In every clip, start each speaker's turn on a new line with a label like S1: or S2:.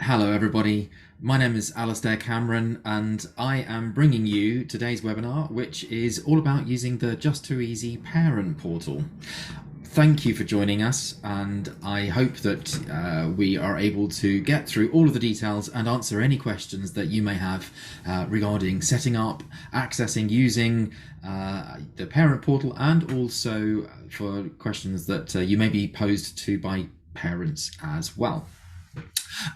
S1: Hello, everybody. My name is Alastair Cameron, and I am bringing you today's webinar, which is all about using the Just2easy parent portal. Thank you for joining us, and I hope that we are able to get through all of the details and answer any questions that you may have regarding setting up, accessing, using the parent portal, and also for questions that you may be posed to by parents as well.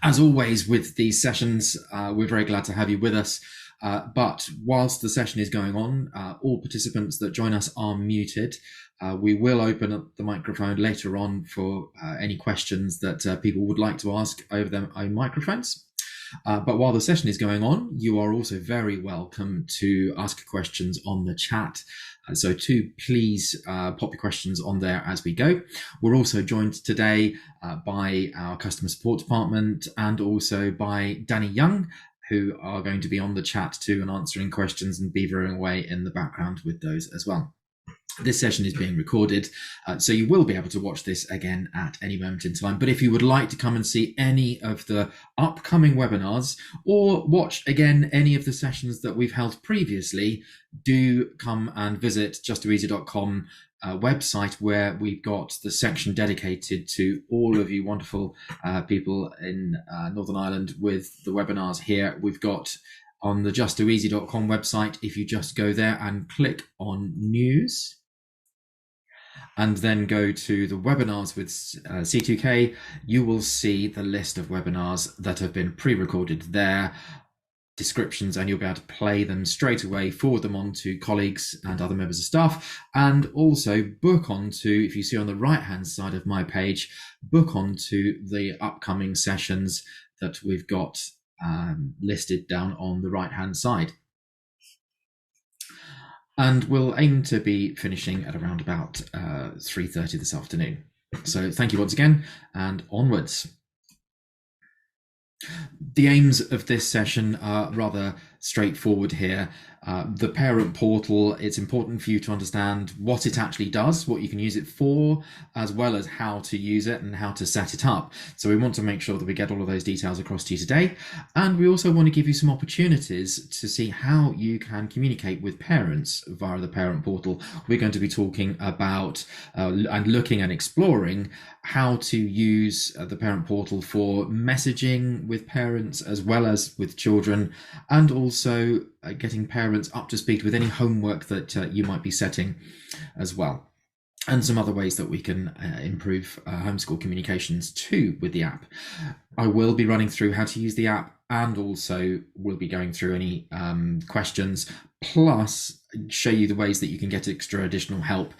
S1: As always with these sessions, we're very glad to have you with us. But whilst the session is going on, all participants that join us are muted. We will open up the microphone later on for any questions that people would like to ask over their own microphones. But while the session is going on, you are also very welcome to ask questions on the chat. So please pop your questions on there as we go. We're also joined today by our customer support department and also by Danny Young, who are going to be on the chat too and answering questions and beavering away in the background with those as well. This session is being recorded, so you will be able to watch this again at any moment in time. But if you would like to come and see any of the upcoming webinars or watch again any of the sessions that we've held previously, do come and visit just2easy.com website, where we've got the section dedicated to all of you wonderful people in Northern Ireland with the webinars here. We've got on the just2easy.com website, if you just go there and click on news, and then go to the webinars with c2k, you will see the list of webinars that have been pre-recorded there, descriptions, and you'll be able to play them straight away, forward them on to colleagues and other members of staff, and also book onto, if you see on the right hand side of my page, book onto the upcoming sessions that we've got listed down on the right hand side. And we'll aim to be finishing at around about 3:30 this afternoon. So thank you once again, and onwards. The aims of this session are rather straightforward here. The parent portal, it's important for you to understand what it actually does, what you can use it for, as well as how to use it and how to set it up. So we want to make sure that we get all of those details across to you today. And we also want to give you some opportunities to see how you can communicate with parents via the parent portal. We're going to be talking about and looking and exploring how to use the parent portal for messaging with parents as well as with children, and also getting parents up to speed with any homework that you might be setting as well, and some other ways that we can improve homeschool communications too with the app. I will be running through how to use the app, and also we'll be going through any questions, plus show you the ways that you can get extra additional help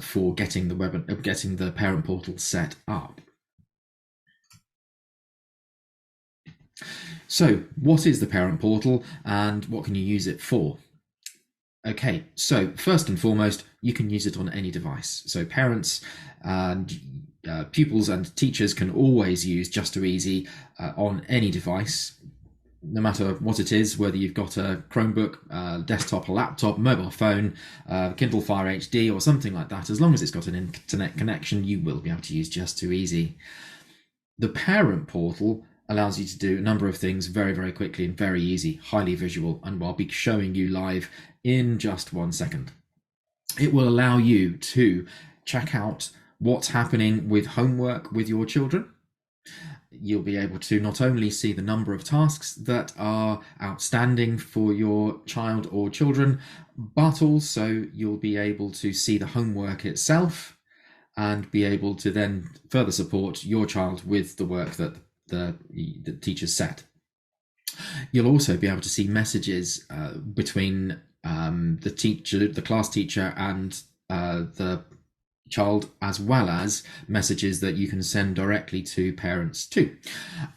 S1: for getting the parent portal set up. So what is the parent portal and what can you use it for? Okay, so first and foremost, you can use it on any device. So parents and pupils and teachers can always use Just2easy on any device, no matter what it is, whether you've got a Chromebook, desktop, a laptop, mobile phone, Kindle Fire HD or something like that. As long as it's got an internet connection, you will be able to use Just2easy. The parent portal allows you to do a number of things very, very quickly and very easy, highly visual, and I'll be showing you live in just 1 second. It will allow you to check out what's happening with homework with your children. You'll be able to not only see the number of tasks that are outstanding for your child or children, but also you'll be able to see the homework itself and be able to then further support your child with the work that the teachers set. You'll also be able to see messages between the class teacher and the child, as well as messages that you can send directly to parents too.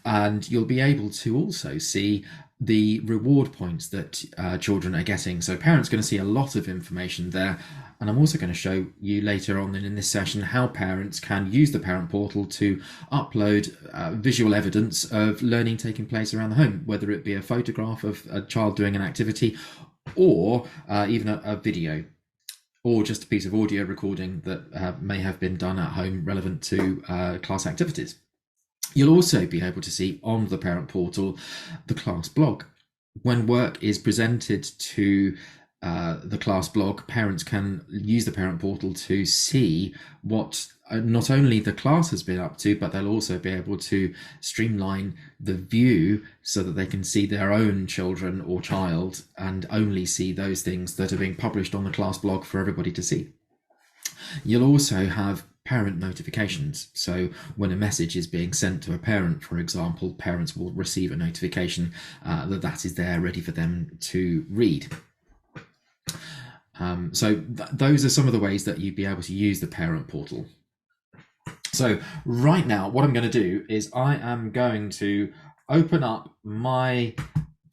S1: And you'll be able to also see the reward points that children are getting. So parents are going to see a lot of information there. And I'm also going to show you later on in this session how parents can use the parent portal to upload visual evidence of learning taking place around the home, whether it be a photograph of a child doing an activity, or even a video, or just a piece of audio recording that may have been done at home relevant to class activities. You'll also be able to see on the parent portal the class blog. When work is presented to the class blog, parents can use the parent portal to see what not only the class has been up to, but they'll also be able to streamline the view so that they can see their own children or child and only see those things that are being published on the class blog for everybody to see. You'll also have parent notifications. So when a message is being sent to a parent, for example, parents will receive a notification that is there ready for them to read. Those are some of the ways that you'd be able to use the parent portal. So right now, what I'm going to do is I am going to open up my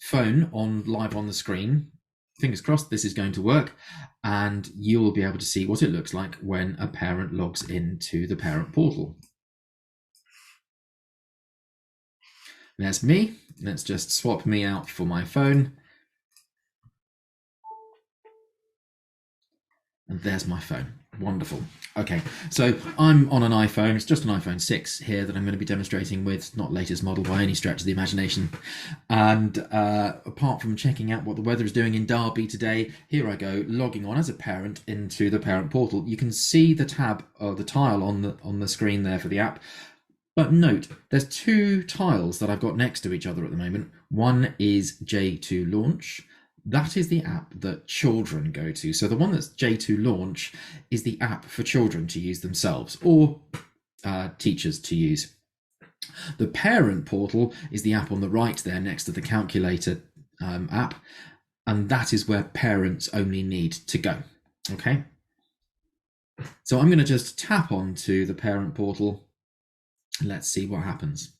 S1: phone live on the screen. Fingers crossed this is going to work, and you will be able to see what it looks like when a parent logs into the parent portal. There's me. Let's just swap me out for my phone. And there's my phone. Wonderful. Okay, so I'm on an iPhone. It's just an iPhone 6 here that I'm going to be demonstrating with, not latest model by any stretch of the imagination. And apart from checking out what the weather is doing in Derby today, here I go, logging on as a parent into the parent portal. You can see the tab or the tile on the screen there for the app. But note, there's two tiles that I've got next to each other at the moment. One is J2 Launch. That is the app that children go to. So the one that's J2 Launch is the app for children to use themselves or teachers to use. The parent portal is the app on the right there next to the calculator app, and that is where parents only need to go. Okay. So I'm going to just tap onto the parent portal. Let's see what happens.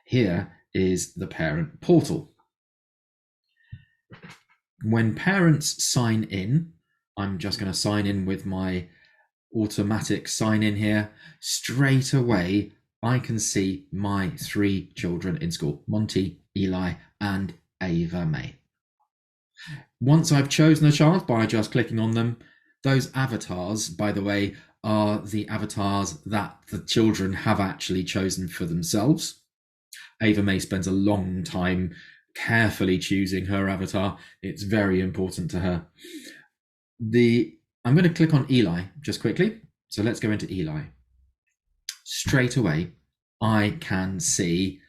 S1: Here is the parent portal. When parents sign in, I'm just going to sign in with my automatic sign in here. Straight away, I can see my 3 children in school, Monty, Eli, and Ava May. Once I've chosen a child by just clicking on them, those avatars, by the way, are the avatars that the children have actually chosen for themselves. Ava May spends a long time carefully choosing her avatar. It's very important to her. I'm going to click on Eli just quickly. So let's go into Eli. Straight away, I can see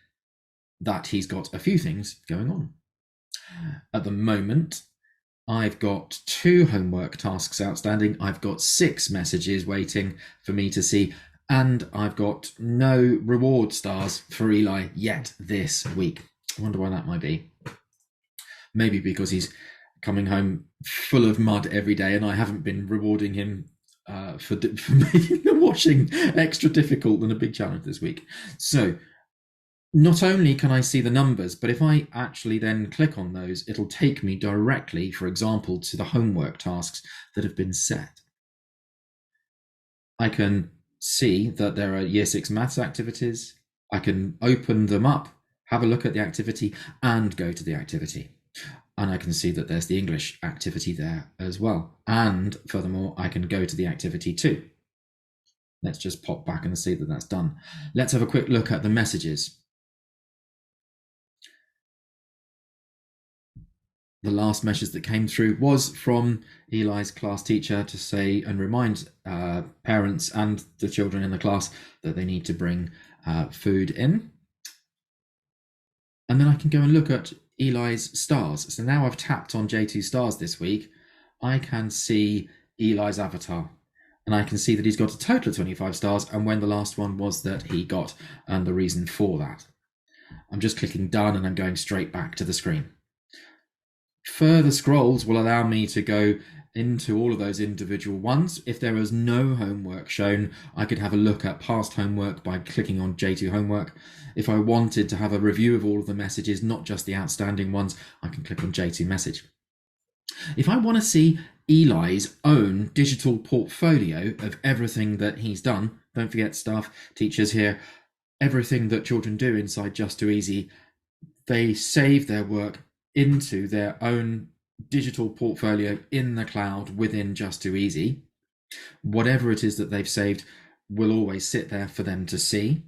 S1: that he's got a few things going on. At the moment, I've got 2 homework tasks outstanding. I've got 6 messages waiting for me to see, and I've got no reward stars for Eli yet this week. I wonder why that might be. Maybe because he's coming home full of mud every day and I haven't been rewarding him for making the washing extra difficult than a big challenge this week. So not only can I see the numbers, but if I actually then click on those, it'll take me directly, for example, to the homework tasks that have been set. I can see that there are Year 6 maths activities. I can open them up, have a look at the activity, and go to the activity. And I can see that there's the English activity there as well. And furthermore, I can go to the activity too. Let's just pop back and see that that's done. Let's have a quick look at the messages. The last message that came through was from Eli's class teacher to say and remind parents and the children in the class that they need to bring food in. And then I can go and look at Eli's stars. So now I've tapped on J2 stars this week, I can see Eli's avatar. And I can see that he's got a total of 25 stars and when the last one was that he got and the reason for that. I'm just clicking done and I'm going straight back to the screen. Further scrolls will allow me to go into all of those individual ones. If there is no homework shown, I could have a look at past homework by clicking on J2 homework. If I wanted to have a review of all of the messages, not just the outstanding ones, I can click on J2 message. If I want to see Eli's own digital portfolio of everything that he's done, don't forget staff, teachers here, everything that children do inside Just2easy, they save their work into their own digital portfolio in the cloud within Just2easy. Whatever it is that they've saved will always sit there for them to see.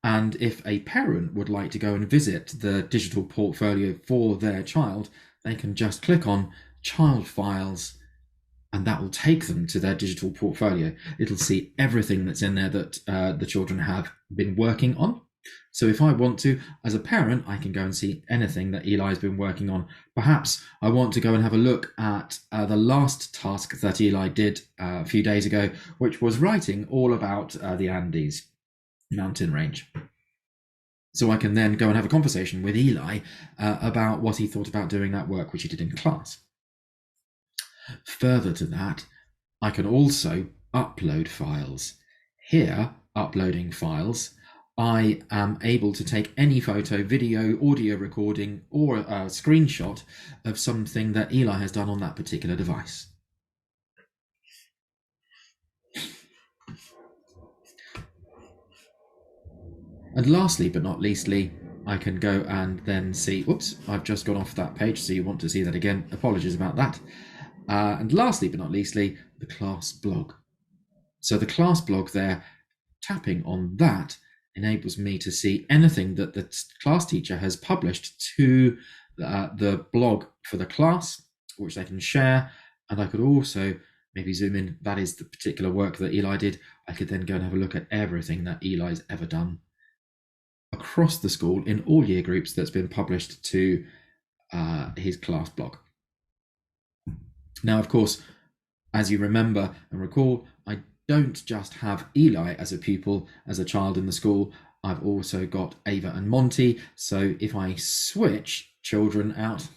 S1: And if a parent would like to go and visit the digital portfolio for their child, they can just click on Child Files, and that will take them to their digital portfolio. It'll see everything that's in there that the children have been working on. So if I want to, as a parent, I can go and see anything that Eli's been working on. Perhaps I want to go and have a look at the last task that Eli did a few days ago, which was writing all about the Andes mountain range. So I can then go and have a conversation with Eli about what he thought about doing that work which he did in class. Further to that, I can also upload files. Here, uploading files, I am able to take any photo, video, audio recording, or a screenshot of something that Eli has done on that particular device. And lastly, but not leastly, I can go and then see, oops, I've just gone off that page, so you want to see that again. Apologies about that. And lastly, but not leastly, the class blog. So the class blog there, tapping on that enables me to see anything that the class teacher has published to the blog for the class, which they can share. And I could also maybe zoom in. That is the particular work that Eli did. I could then go and have a look at everything that Eli's ever done across the school in all year groups that's been published to his class blog. Now, of course, as you remember and recall, I don't just have Eli as a pupil, as a child in the school. I've also got Ava and Monty. So if I switch children out,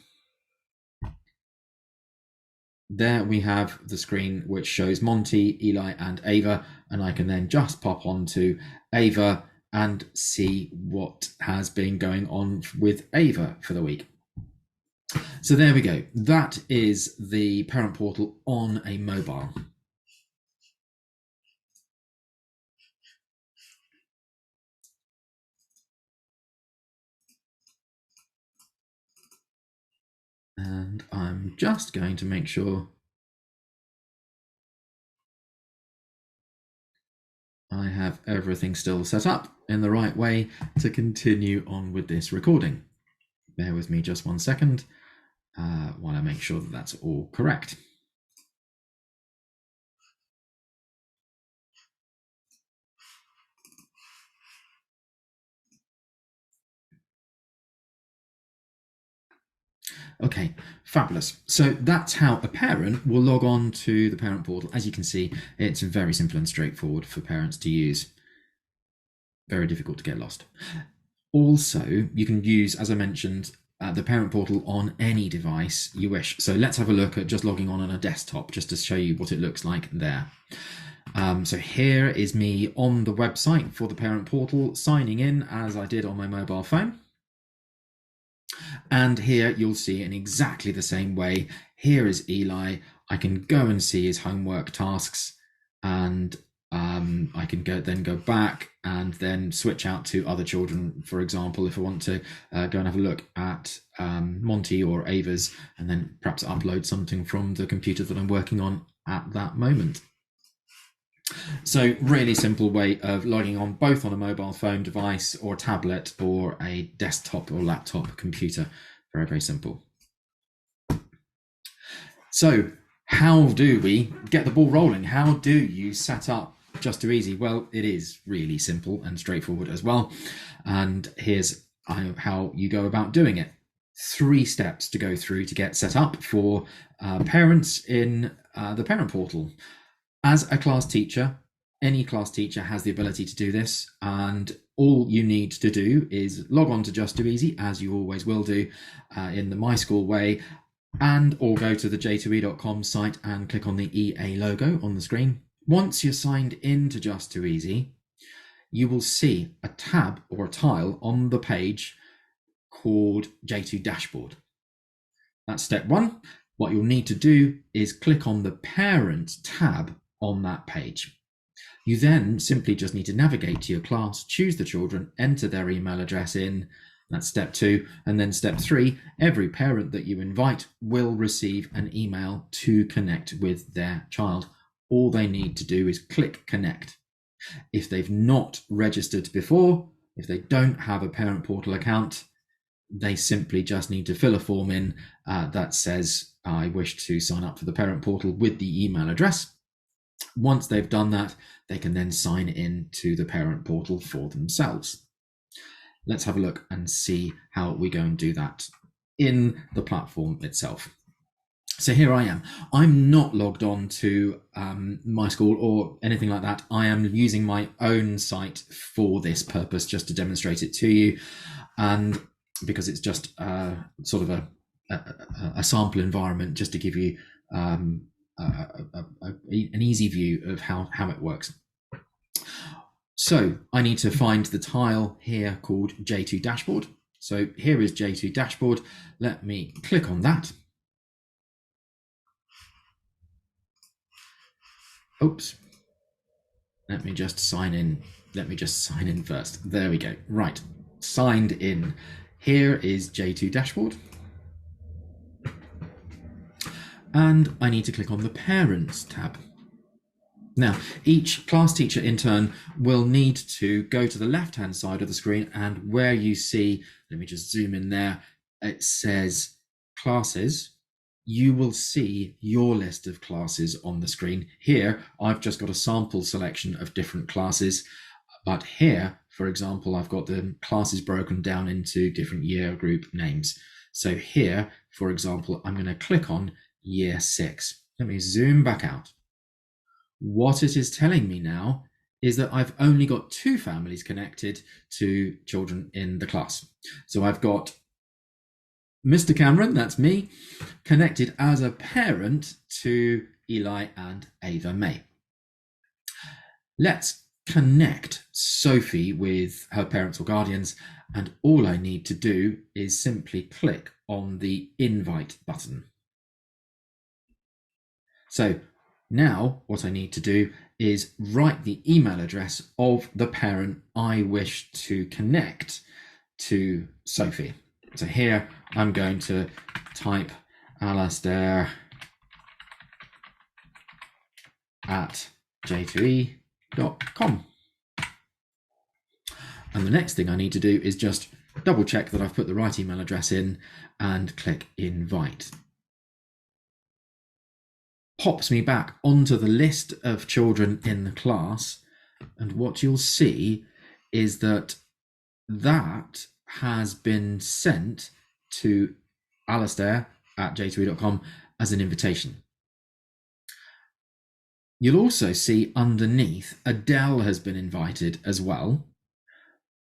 S1: there we have the screen which shows Monty, Eli, and Ava, and I can then just pop onto Ava and see what has been going on with Ava for the week. So there we go. That is the parent portal on a mobile. And I'm just going to make sure I have everything still set up in the right way to continue on with this recording. Bear with me just 1 second while I make sure that that's all correct. Okay, fabulous. So that's how a parent will log on to the parent portal. As you can see, it's very simple and straightforward for parents to use. Very difficult to get lost. Also, you can use, as I mentioned, the parent portal on any device you wish. So let's have a look at just logging on a desktop, just to show you what it looks like there. So here is me on the website for the parent portal, signing in as I did on my mobile phone. And here you'll see in exactly the same way. Here is Eli. I can go and see his homework tasks, and I can go back and then switch out to other children. For example, if I want to go and have a look at Monty or Ava's, and then perhaps upload something from the computer that I'm working on at that moment. So really simple way of logging on, both on a mobile phone device or a tablet or a desktop or laptop computer. Very, very simple. So how do we get the ball rolling? How do you set up Just2easy? Well, it is really simple and straightforward as well. And here's how you go about doing it. 3 steps to go through to get set up for parents in the parent portal. As a class teacher, any class teacher has the ability to do this, and all you need to do is log on to Just2easy, as you always will do in the MySchool way, or go to the j2e.com site and click on the EA logo on the screen. Once you're signed into Just2easy, you will see a tab or a tile on the page called J2 Dashboard. That's step 1. What you'll need to do is click on the Parent tab on that page. You then simply just need to navigate to your class, choose the children, enter their email address in. That's step 2. And then step 3, every parent that you invite will receive an email to connect with their child. All they need to do is click connect. If they've not registered before, if they don't have a parent portal account, they simply just need to fill a form in that says, I wish to sign up for the parent portal with the email address. Once they've done that, they can then sign in to the parent portal for themselves. Let's have a look and see how we go and do that in the platform itself. So here I am. I'm not logged on to MySchool or anything like that. I am using my own site for this purpose, just to demonstrate it to you. And because it's just sort of a sample environment, just to give you an easy view of how it works. So I need to find the tile here called J2 Dashboard. So here is J2 Dashboard. Let me click on that. Oops. Let me just sign in. Let me just sign in first. There we go. Right. Signed in. Here is J2 Dashboard. And I need to click on the Parents tab. Now, each class teacher in turn will need to go to the left-hand side of the screen, and where you see, let me just zoom in there, it says classes. You will see your list of classes on the screen. Here, I've just got a sample selection of different classes, but here, for example, I've got the classes broken down into different year group names. So here, for example, I'm going to click on Year 6. Let me zoom back out. What it is telling me now is that I've only got 2 families connected to children in the class. So I've got Mr. Cameron, that's me, connected as a parent to Eli and Ava May. Let's connect Sophie with her parents or guardians, and all I need to do is simply click on the invite button. So now what I need to do is write the email address of the parent I wish to connect to Sophie. So here I'm going to type Alastair at J2E.com. And the next thing I need to do is just double check that I've put the right email address in and click invite. Pops me back onto the list of children in the class, and what you'll see is that that has been sent to Alastair at J2E.com as an invitation. You'll also see underneath Adele has been invited as well,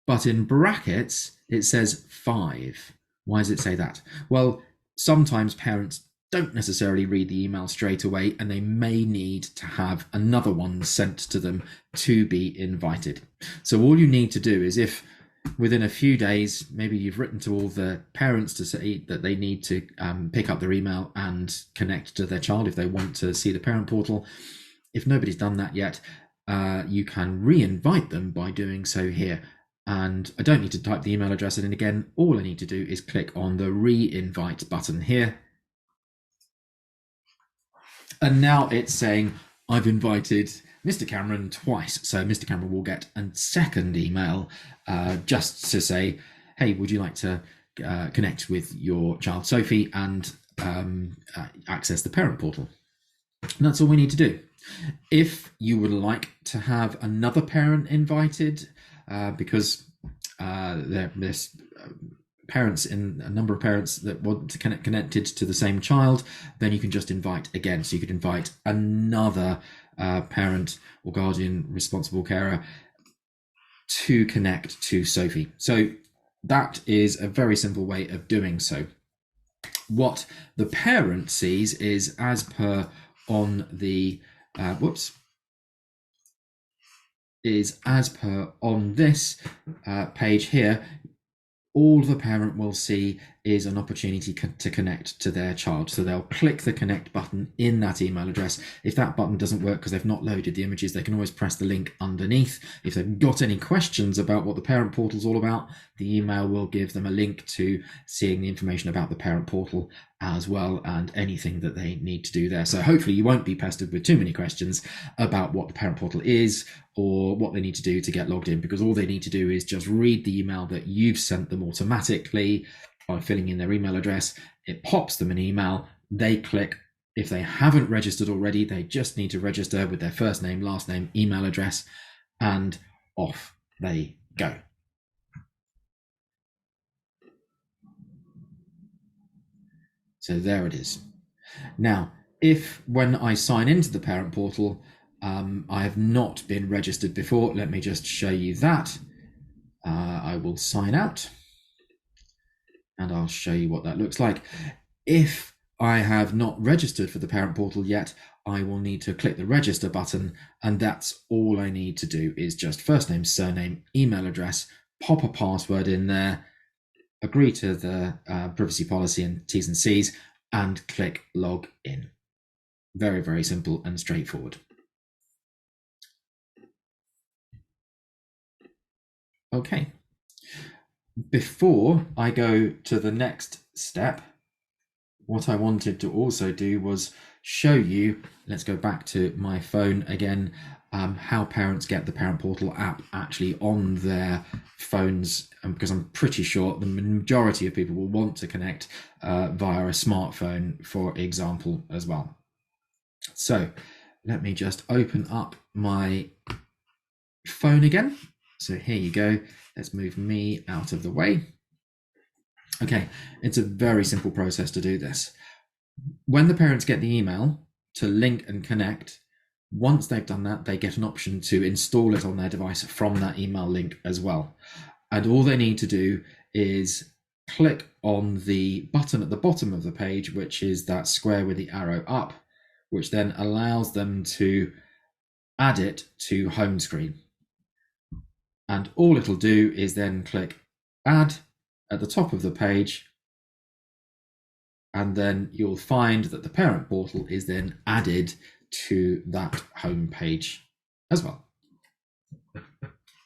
S1: but in brackets it says 5. Why does it say that? Well, sometimes parents don't necessarily read the email straight away, and they may need to have another one sent to them to be invited. So all you need to do is, if within a few days, maybe you've written to all the parents to say that they need to pick up their email and connect to their child if they want to see the parent portal. If nobody's done that yet, you can re-invite them by doing so here. And I don't need to type the email address in again. All I need to do is click on the re-invite button here. And now it's saying I've invited Mr. Cameron twice. So Mr. Cameron will get a second email just to say, hey, would you like to connect with your child Sophie and access the parent portal? And that's all we need to do. If you would like to have another parent invited, because there's parents in a number of parents that want to connect connected to the same child, then you can just invite again. So you could invite another parent or guardian, responsible carer, to connect to Sophie. So that is a very simple way of doing so. What the parent sees is, as per on the is as per on this page here, all the parent will see is an opportunity to connect to their child. So they'll click the connect button in that email address. If that button doesn't work because they've not loaded the images, they can always press the link underneath. If they've got any questions about what the parent portal is all about, the email will give them a link to seeing the information about the parent portal as well, and anything that they need to do there. So hopefully you won't be pestered with too many questions about what the parent portal is or what they need to do to get logged in, because all they need to do is just read the email that you've sent them automatically by filling in their email address. It pops them an email, they click. If they haven't registered already, they just need to register with their first name, last name, email address, and off they go. So there it is. Now, if when I sign into the parent portal, I have not been registered before, let me just show you that. I will sign out and I'll show you what that looks like. If I have not registered for the parent portal yet, I will need to click the register button, and that's all I need to do is just first name, surname, email address, pop a password in there, agree to the privacy policy and T's and C's, and click log in. Very, very simple and straightforward. Okay. Before I go to the next step, what I wanted to also do was show you, let's go back to my phone again, how parents get the parent portal app actually on their phones, because I'm pretty sure the majority of people will want to connect via a smartphone, for example, as well. So let me just open up my phone again. So here you go. Let's move me out of the way. Okay, it's a very simple process to do this. When the parents get the email to link and connect, once they've done that, they get an option to install it on their device from that email link as well. And all they need to do is click on the button at the bottom of the page, which is that square with the arrow up, which then allows them to add it to home screen. And all it'll do is then click add at the top of the page, and then you'll find that the parent portal is then added to that home page as well.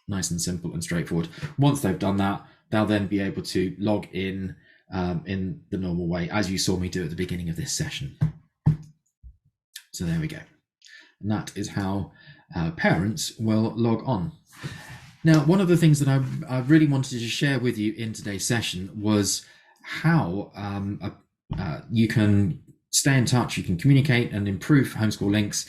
S1: Nice and simple and straightforward. Once they've done that, they'll then be able to log in the normal way, as you saw me do at the beginning of this session. So there we go. And that is how parents will log on. Now, one of the things that I really wanted to share with you in today's session was how you can stay in touch, you can communicate and improve homeschool links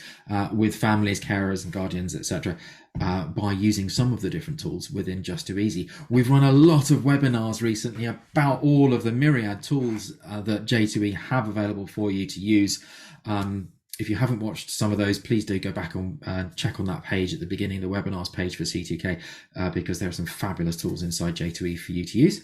S1: with families, carers and guardians, etc. By using some of the different tools within Just2easy. We've run a lot of webinars recently about all of the myriad tools that J2E have available for you to use. If you haven't watched some of those, please do go back and check on that page at the beginning, the webinars page for C2k, because there are some fabulous tools inside J2E for you to use.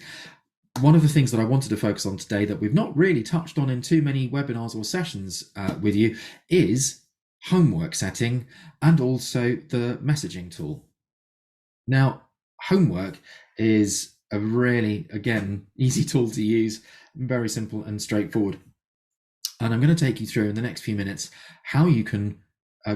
S1: One of the things that I wanted to focus on today that we've not really touched on in too many webinars or sessions with you is homework setting and also the messaging tool. Now, homework is a really, again, easy tool to use, very simple and straightforward. And I'm going to take you through in the next few minutes how you can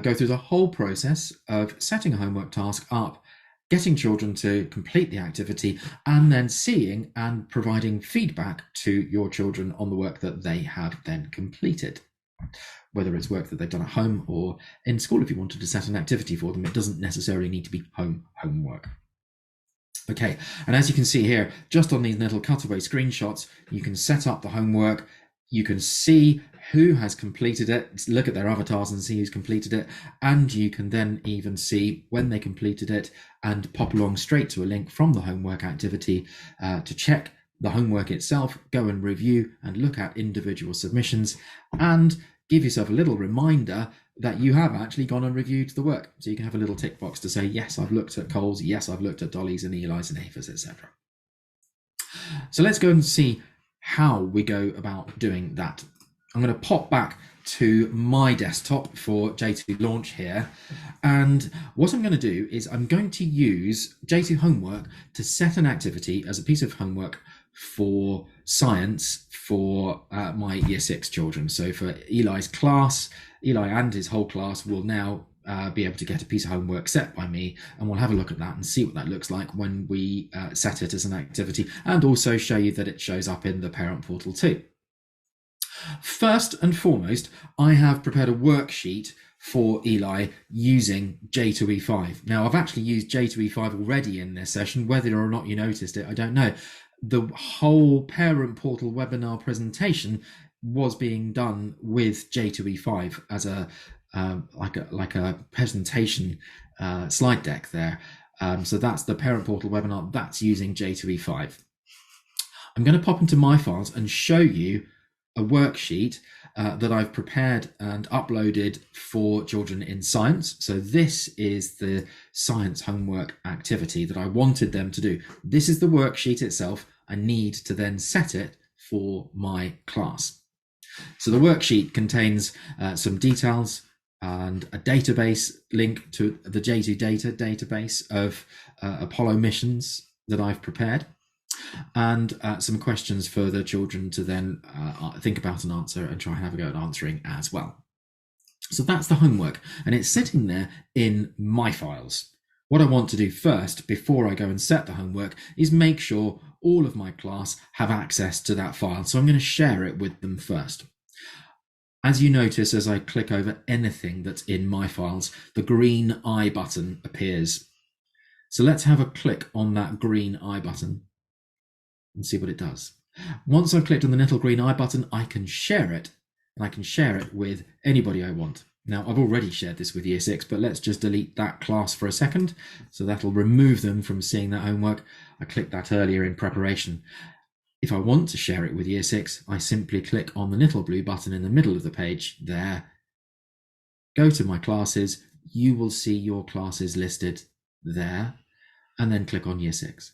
S1: go through the whole process of setting a homework task up, getting children to complete the activity, and then seeing and providing feedback to your children on the work that they have then completed. Whether it's work that they've done at home or in school, if you wanted to set an activity for them, it doesn't necessarily need to be homework. Okay, and as you can see here, just on these little cutaway screenshots, you can set up the homework. You can see who has completed it, look at their avatars and see who's completed it, and you can then even see when they completed it and pop along straight to a link from the homework activity to check the homework itself, go and review and look at individual submissions, and give yourself a little reminder that you have actually gone and reviewed the work. So you can have a little tick box to say, yes, I've looked at Cole's, yes, I've looked at Dolly's and Eli's and Ava's, etc. So let's go and see how we go about doing that. I'm going to pop back to my desktop for J2 launch here, and what I'm going to do is I'm going to use J2 homework to set an activity as a piece of homework for science for my year 6 children. So for Eli's class, Eli and his whole class will now be able to get a piece of homework set by me, and we'll have a look at that and see what that looks like when we set it as an activity, and also show you that it shows up in the parent portal too. First and foremost, I have prepared a worksheet for Eli using J2E5. Now, I've actually used J2E5 already in this session. Whether or not you noticed it, I don't know. The whole parent portal webinar presentation was being done with J2E5 as a like a presentation slide deck there. So that's the parent portal webinar that's using J2E5. I'm going to pop into my files and show you a worksheet that I've prepared and uploaded for children in science. So this is the science homework activity that I wanted them to do. This is the worksheet itself. I need to then set it for my class. So the worksheet contains some details and a database link to the J2 data database of Apollo missions that I've prepared, and some questions for the children to then think about and answer and try and have a go at answering as well. So that's the homework, and it's sitting there in my files. What I want to do first, before I go and set the homework, is make sure all of my class have access to that file. So I'm going to share it with them first. As you notice, as I click over anything that's in my files, the green I button appears. So let's have a click on that green I button and see what it does. Once I've clicked on the little green I button, I can share it, and I can share it with anybody I want. Now, I've already shared this with year 6, but let's just delete that class for a second. So that'll remove them from seeing that homework. I clicked that earlier in preparation. If I want to share it with year 6, I simply click on the little blue button in the middle of the page there. Go to my classes. You will see your classes listed there, and then click on year 6.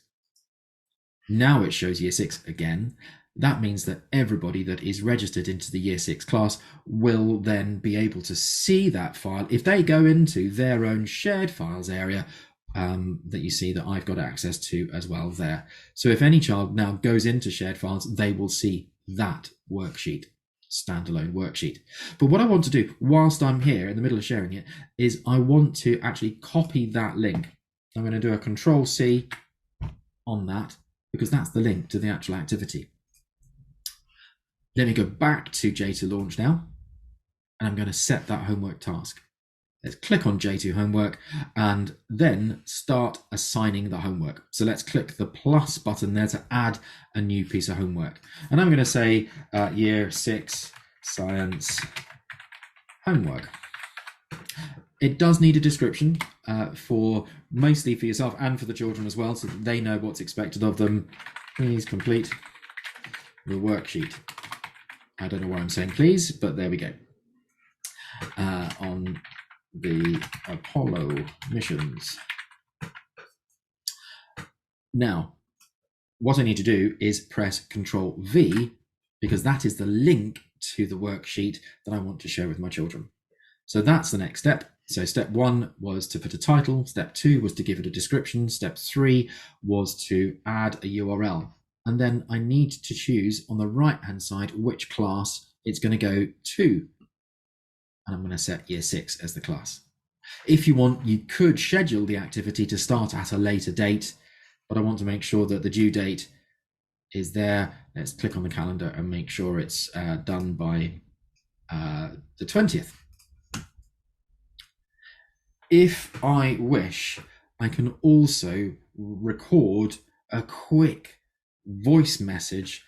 S1: Now it shows year 6 again. That means that everybody that is registered into the year 6 class will then be able to see that file if they go into their own shared files area that you see that I've got access to as well there. So if any child now goes into shared files, they will see that worksheet, standalone worksheet. But what I want to do whilst I'm here in the middle of sharing it is I want to actually copy that link. I'm going to do a Control-C on that, because that's the link to the actual activity. Let me go back to J2 Launch now, and I'm going to set that homework task. Let's click on J2 Homework and then start assigning the homework. So let's click the plus button there to add a new piece of homework. And I'm going to say year 6 science homework. It does need a description mostly for yourself and for the children as well, so that they know what's expected of them. Please complete the worksheet. I don't know why I'm saying please, but there we go. On the Apollo missions. Now, what I need to do is press Control V, because that is the link to the worksheet that I want to share with my children. So that's the next step. So step 1 was to put a title. Step 2 was to give it a description. Step 3 was to add a URL. And then I need to choose on the right-hand side which class it's going to go to. And I'm going to set year 6 as the class. If you want, you could schedule the activity to start at a later date, but I want to make sure that the due date is there. Let's click on the calendar and make sure it's done by the 20th. If I wish, I can also record a quick voice message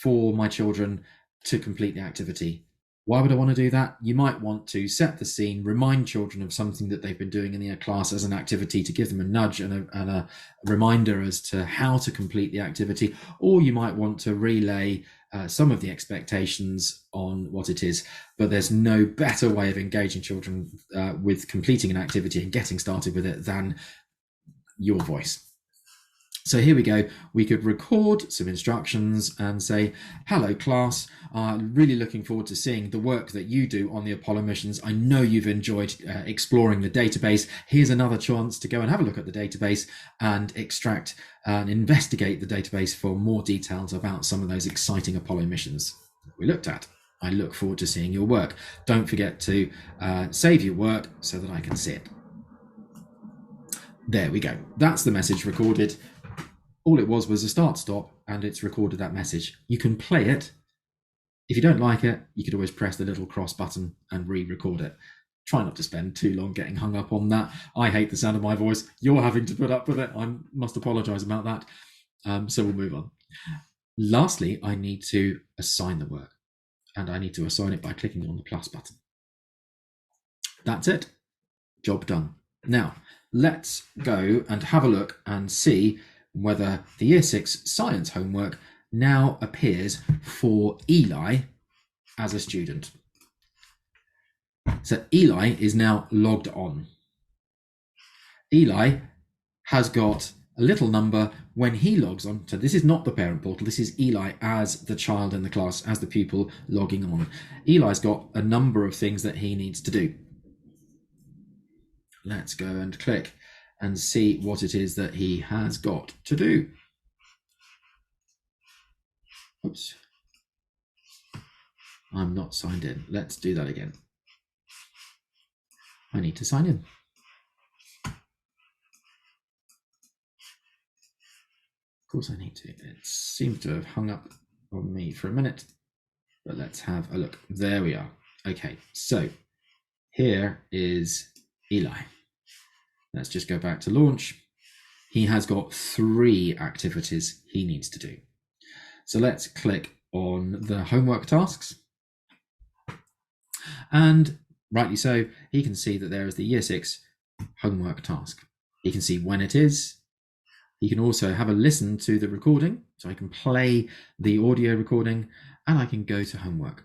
S1: for my children to complete the activity. Why would I want to do that? You might want to set the scene, remind children of something that they've been doing in their class as an activity to give them a nudge and a reminder as to how to complete the activity, or you might want to relay some of the expectations on what it is. But there's no better way of engaging children with completing an activity and getting started with it than your voice. So here we go. We could record some instructions and say, hello class, really looking forward to seeing the work that you do on the Apollo missions. I know you've enjoyed exploring the database. Here's another chance to go and have a look at the database and extract and investigate the database for more details about some of those exciting Apollo missions we looked at. I look forward to seeing your work. Don't forget to save your work so that I can see it. There we go. That's the message recorded. All it was a start-stop, and it's recorded that message. You can play it. If you don't like it, you could always press the little cross button and re-record it. Try not to spend too long getting hung up on that. I hate the sound of my voice. You're having to put up with it. I must apologise about that. So we'll move on. Lastly, I need to assign the work, and I need to assign it by clicking on the plus button. That's it. Job done. Now, let's go and have a look and see whether the Year 6 science homework now appears for Eli as a student. So Eli is now logged on. Eli has got a little number when he logs on. So this is not the parent portal. This is Eli as the child in the class, as the pupil logging on. Eli's got a number of things that he needs to do. Let's go and click and see what it is that he has got to do. Oops. I'm not signed in. Let's do that again. I need to sign in. Of course I need to. It seems to have hung up on me for a minute, but let's have a look. There we are. Okay, so here is Eli. Let's just go back to launch. He has got 3 activities he needs to do. So let's click on the homework tasks. And rightly so, he can see that there is the Year 6 homework task. He can see when it is. He can also have a listen to the recording. So I can play the audio recording and I can go to homework.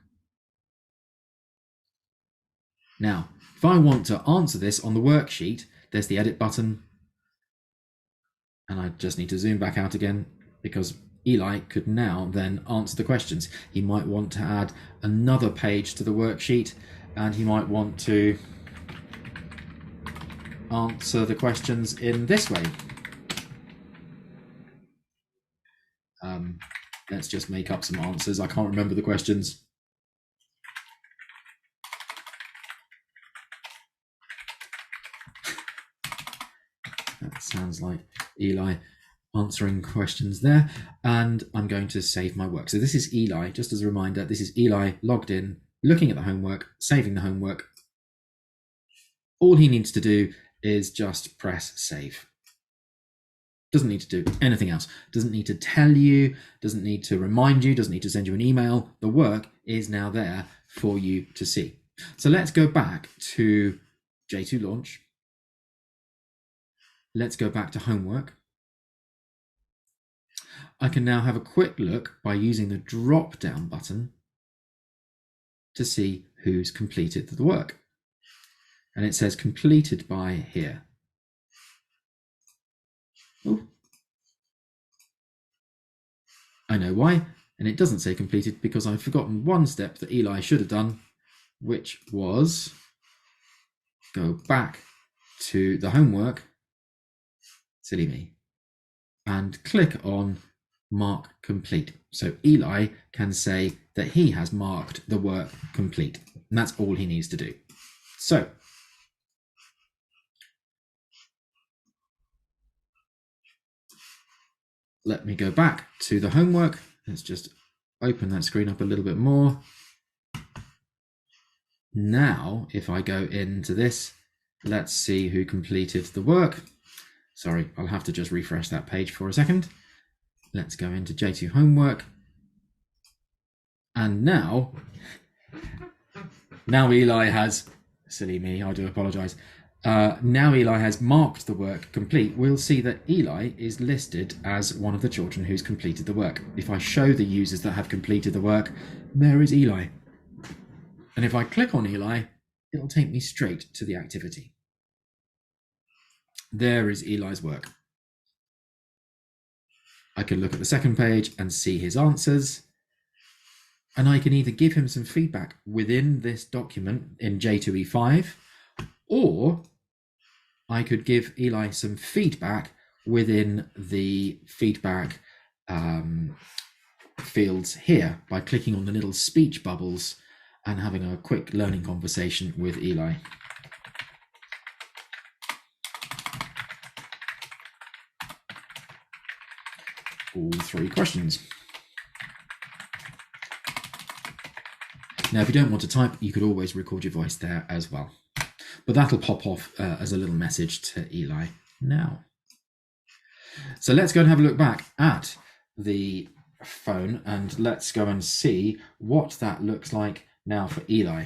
S1: Now, if I want to answer this on the worksheet, there's the edit button. And I just need to zoom back out again because Eli could now then answer the questions. He might want to add another page to the worksheet and he might want to answer the questions in this way. Let's just make up some answers. I can't remember the questions. That sounds like Eli answering questions there. And I'm going to save my work. So this is Eli, just as a reminder, this is Eli logged in, looking at the homework, saving the homework. All he needs to do is just press save. Doesn't need to do anything else. Doesn't need to tell you, doesn't need to remind you, doesn't need to send you an email. The work is now there for you to see. So let's go back to J2 launch. Let's go back to homework. I can now have a quick look by using the drop down button to see who's completed the work. And it says completed by here. Oh, I know why. And it doesn't say completed because I've forgotten one step that Eli should have done, which was go back to the homework, silly me, and click on mark complete. So Eli can say that he has marked the work complete. And that's all he needs to do. So let me go back to the homework. Let's just open that screen up a little bit more. Now, if I go into this, let's see who completed the work. Sorry, I'll have to just refresh that page for a second. Let's go into J2 homework. And now Eli has, silly me, I do apologize. Now Eli has marked the work complete. We'll see that Eli is listed as one of the children who's completed the work. If I show the users that have completed the work, there is Eli. And if I click on Eli, it'll take me straight to the activity. There is Eli's work. I can look at the second page and see his answers. And I can either give him some feedback within this document in J2E5, or I could give Eli some feedback within the feedback fields here by clicking on the little speech bubbles and having a quick learning conversation with Eli. All 3 questions. Now, if you don't want to type, you could always record your voice there as well. But that'll pop off as a little message to Eli now. So let's go and have a look back at the phone and let's go and see what that looks like now for Eli.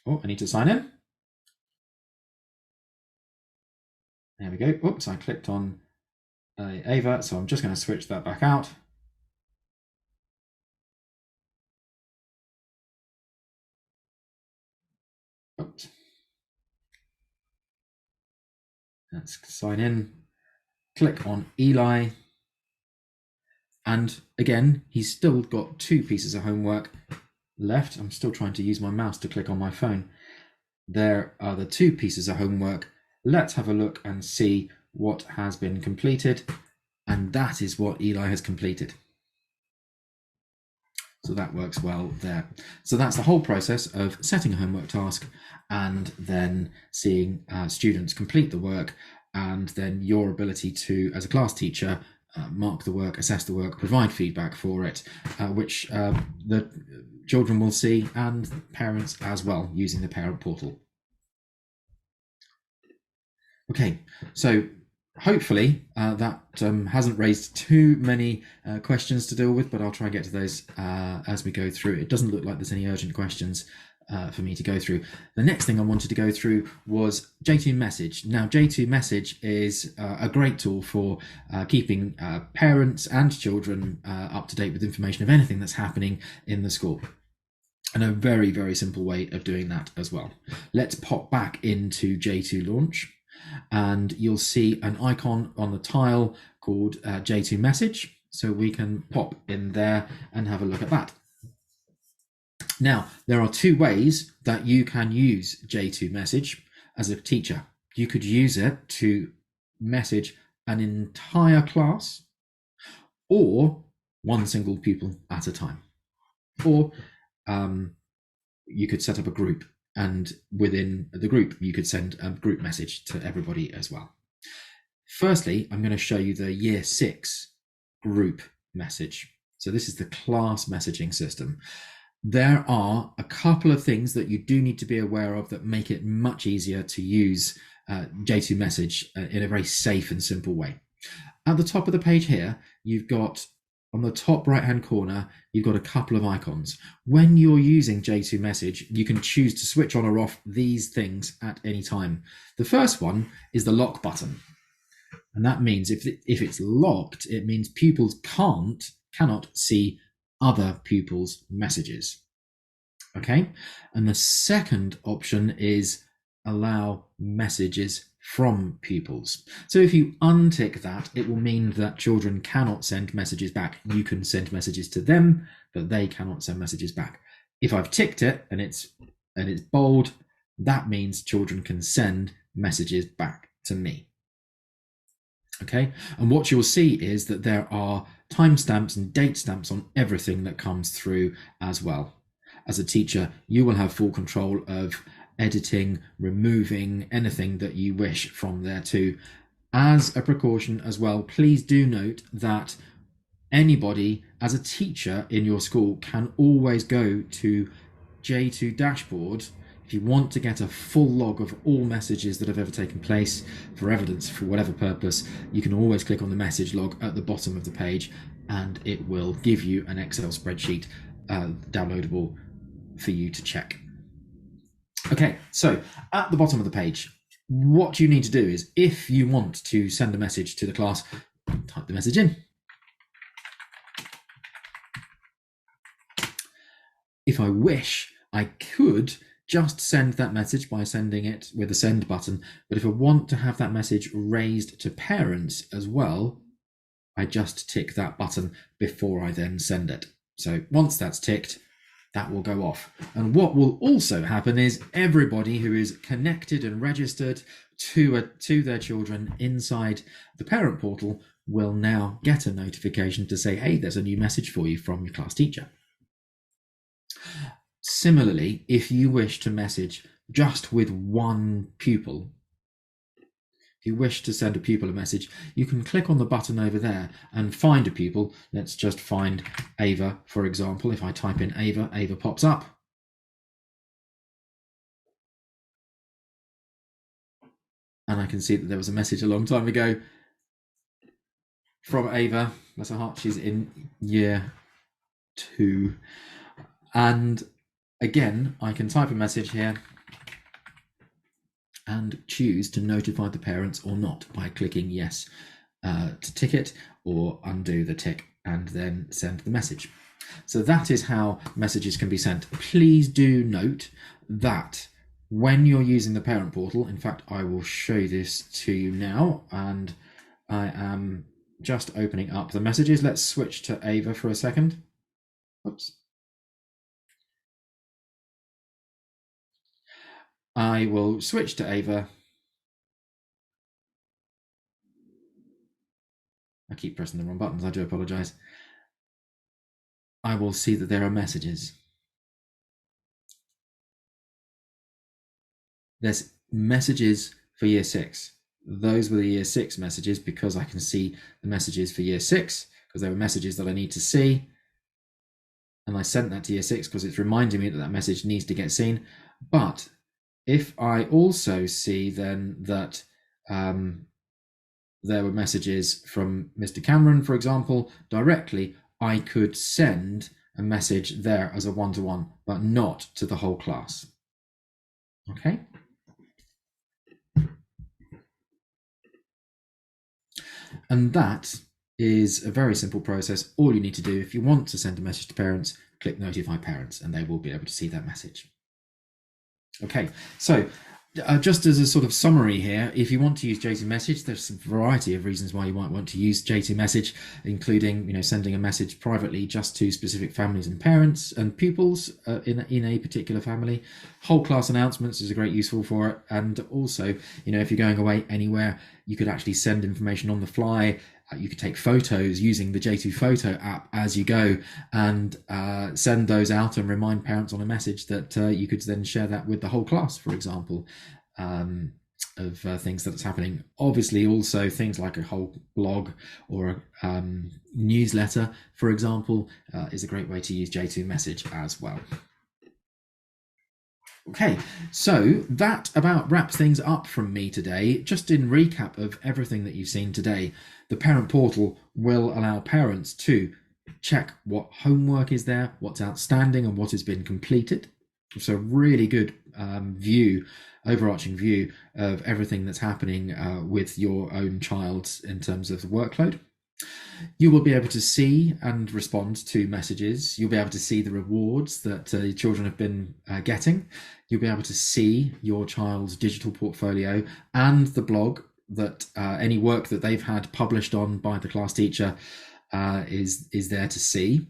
S1: Oh, I need to sign in. There we go. Oops, I clicked on Ava, so I'm just going to switch that back out. Oops. Let's sign in. Click on Eli. And again, he's still got 2 pieces of homework left. I'm still trying to use my mouse to click on my phone. There are the 2 pieces of homework. Let's have a look and see what has been completed. And that is what Eli has completed. So that works well there. So that's the whole process of setting a homework task and then seeing students complete the work, and then your ability to, as a class teacher, mark the work, assess the work, provide feedback for it, which the children will see, and parents as well, using the parent portal. Okay, so hopefully that hasn't raised too many questions to deal with, but I'll try and get to those as we go through. It doesn't look like there's any urgent questions for me to go through. The next thing I wanted to go through was J2 Message. Now, J2 Message is a great tool for keeping parents and children up to date with information of anything that's happening in the school. And a very, very simple way of doing that as well. Let's pop back into J2 Launch, and you'll see an icon on the tile called J2 Message. So we can pop in there and have a look at that. Now, there are 2 ways that you can use J2 Message as a teacher. You could use it to message an entire class, or 1 single pupil at a time. Or you could set up a group, and within the group, you could send a group message to everybody as well. Firstly, I'm going to show you the Year 6 group message. So this is the class messaging system. There are a couple of things that you do need to be aware of that make it much easier to use J2 Message in a very safe and simple way. At the top of the page here, you've got, on the top right-hand corner, you've got a couple of icons. When you're using J2 Message, you can choose to switch on or off these things at any time. The first one is the lock button. And that means if it's locked, it means pupils cannot see other pupils' messages. Okay? And the second option is allow messages from pupils. So if you untick that, it will mean that children cannot send messages back. You can send messages to them, but they cannot send messages back. If I've ticked it and it's bold, that means children can send messages back to me. Okay, and what you'll see is that there are timestamps and date stamps on everything that comes through as well. As a teacher, you will have full control of editing, removing anything that you wish from there too. As a precaution as well, please do note that anybody, as a teacher in your school, can always go to J2 Dashboard. If you want to get a full log of all messages that have ever taken place for evidence, for whatever purpose, you can always click on the message log at the bottom of the page, and it will give you an Excel spreadsheet downloadable for you to check. Okay, so at the bottom of the page, what you need to do is, if you want to send a message to the class, type the message in. If I wish, I could just send that message by sending it with the send button. But if I want to have that message raised to parents as well, I just tick that button before I then send it. So once that's ticked, that will go off. And what will also happen is everybody who is connected and registered to their children inside the parent portal will now get a notification to say, hey, there's a new message for you from your class teacher. Similarly, if you wish to message just with one pupil, if you wish to send a pupil a message, you can click on the button over there and find a pupil. Let's just find Ava, for example. If I type in Ava, Ava pops up. And I can see that there was a message a long time ago from Ava. Bless her heart, she's in year 2. And again, I can type a message here and choose to notify the parents or not by clicking yes to tick it, or undo the tick and then send the message. So that is how messages can be sent. Please do note that when you're using the parent portal, in fact, I will show this to you now, and I am just opening up the messages. Let's switch to Ava for a second. Oops. I will switch to Ava. I keep pressing the wrong buttons, I do apologize. I will see that there are messages. There's messages for year 6. Those were the year 6 messages because I can see the messages for year 6 because they were messages that I need to see. And I sent that to year 6 because it's reminding me that that message needs to get seen. But if I also see then that there were messages from Mr. Cameron, for example, directly, I could send a message there as a one-to-one, but not to the whole class. Okay? And that is a very simple process. All you need to do, if you want to send a message to parents, click notify parents and they will be able to see that message. Okay, so just as a sort of summary here, if you want to use J2 Message, there's a variety of reasons why you might want to use J2 Message, including sending a message privately just to specific families and parents and pupils in a particular family. Whole class announcements is a great useful for it, and also if you're going away anywhere, you could actually send information on the fly. You could take photos using the J2 Photo app as you go and send those out and remind parents on a message that you could then share that with the whole class, for example, of things that's happening. Obviously, also things like a whole blog or a newsletter, for example, is a great way to use J2 Message as well. Okay, so that about wraps things up from me today. Just in recap of everything that you've seen today, the parent portal will allow parents to check what homework is there, what's outstanding and what has been completed. So really good overarching view of everything that's happening with your own child in terms of the workload. You will be able to see and respond to messages. You'll be able to see the rewards that children have been getting. You'll be able to see your child's digital portfolio and the blog that any work that they've had published on by the class teacher is there to see.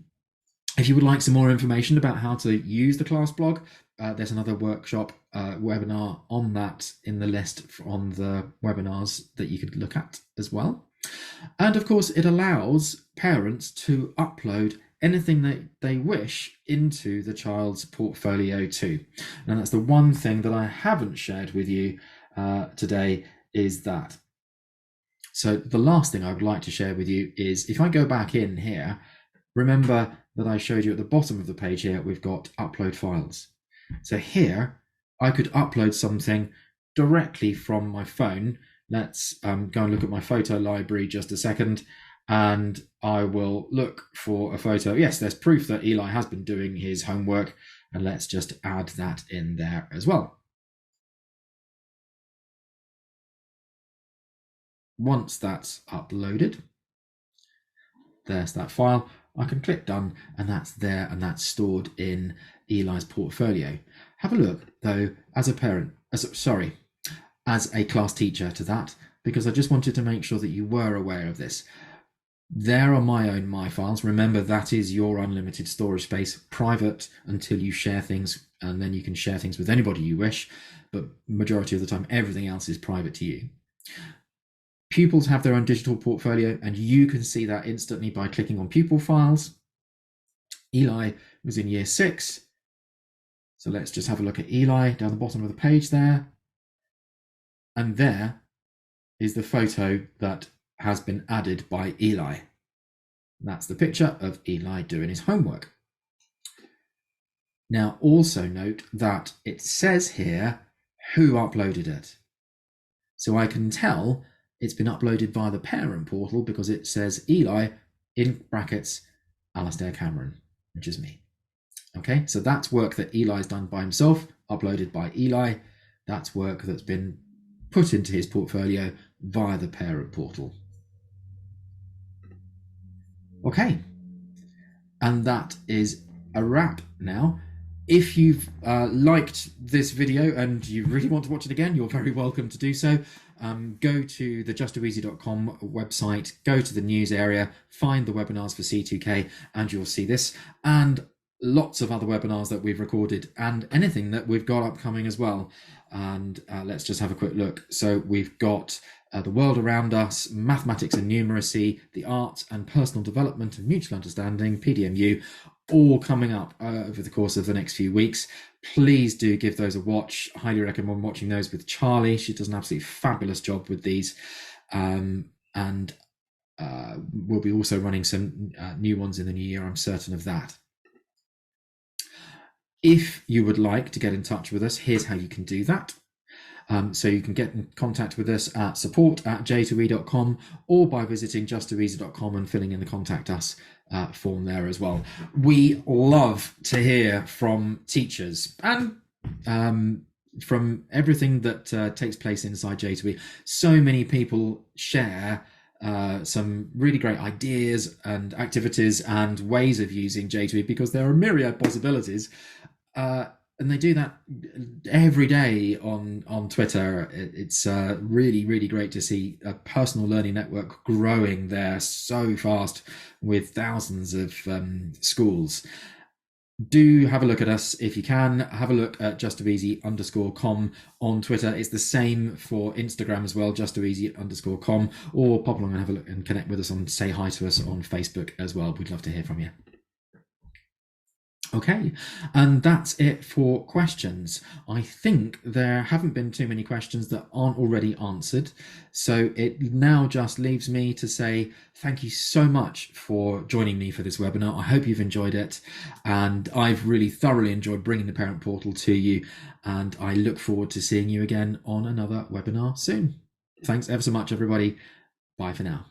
S1: If you would like some more information about how to use the class blog, there's another workshop webinar on that in the list on the webinars that you could look at as well. And of course, it allows parents to upload anything that they wish into the child's portfolio too. And that's the one thing that I haven't shared with you today is that. So the last thing I would like to share with you is if I go back in here, remember that I showed you at the bottom of the page here, we've got upload files. So here I could upload something directly from my phone. Let's go and look at my photo library just a second, and I will look for a photo. Yes, there's proof that Eli has been doing his homework, and let's just add that in there as well. Once that's uploaded, there's that file. I can click done, and that's there, and that's stored in Eli's portfolio. Have a look, though, as a parent, as a class teacher to that, because I just wanted to make sure that you were aware of this. There are my own My Files. Remember, that is your unlimited storage space, private until you share things, and then you can share things with anybody you wish, but majority of the time, everything else is private to you. Pupils have their own digital portfolio, and you can see that instantly by clicking on Pupil Files. Eli was in year 6. So let's just have a look at Eli down the bottom of the page there. And there is the photo that has been added by Eli. That's the picture of Eli doing his homework. Now, also note that it says here who uploaded it. So I can tell it's been uploaded via the parent portal because it says Eli in brackets Alastair Cameron, which is me. Okay, so that's work that Eli's done by himself, uploaded by Eli. That's work that's been put into his portfolio via the parent portal. Okay, and that is a wrap now. If you've liked this video and you really want to watch it again, you're very welcome to do so. Go to the just2easy.com website, go to the news area, find the webinars for c2k, and you'll see this and lots of other webinars that we've recorded and anything that we've got upcoming as well. And let's just have a quick look. So we've got the world around us, mathematics and numeracy, the arts and personal development and mutual understanding, PDMU, all coming up over the course of the next few weeks. Please do give those a watch. Highly recommend watching those with Charlie. She does an absolutely fabulous job with these. And we'll be also running some new ones in the new year, I'm certain of that. If you would like to get in touch with us, here's how you can do that. So you can get in contact with us at support@j2e.com or by visiting just2easy.com and filling in the contact us form there as well. We love to hear from teachers and from everything that takes place inside J2E. So many people share some really great ideas and activities and ways of using J2E because there are myriad possibilities. And they do that every day on Twitter. It's really, really great to see a personal learning network growing there so fast with thousands of schools. Do have a look at us if you can. Have a look at just2easy_com on Twitter. It's the same for Instagram as well, just2easy_com, or pop along and have a look and connect with us on, say hi to us on Facebook as well. We'd love to hear from you. Okay, and that's it for questions. I think there haven't been too many questions that aren't already answered. So it now just leaves me to say thank you so much for joining me for this webinar. I hope you've enjoyed it. And I've really thoroughly enjoyed bringing the parent portal to you. And I look forward to seeing you again on another webinar soon. Thanks ever so much, everybody. Bye for now.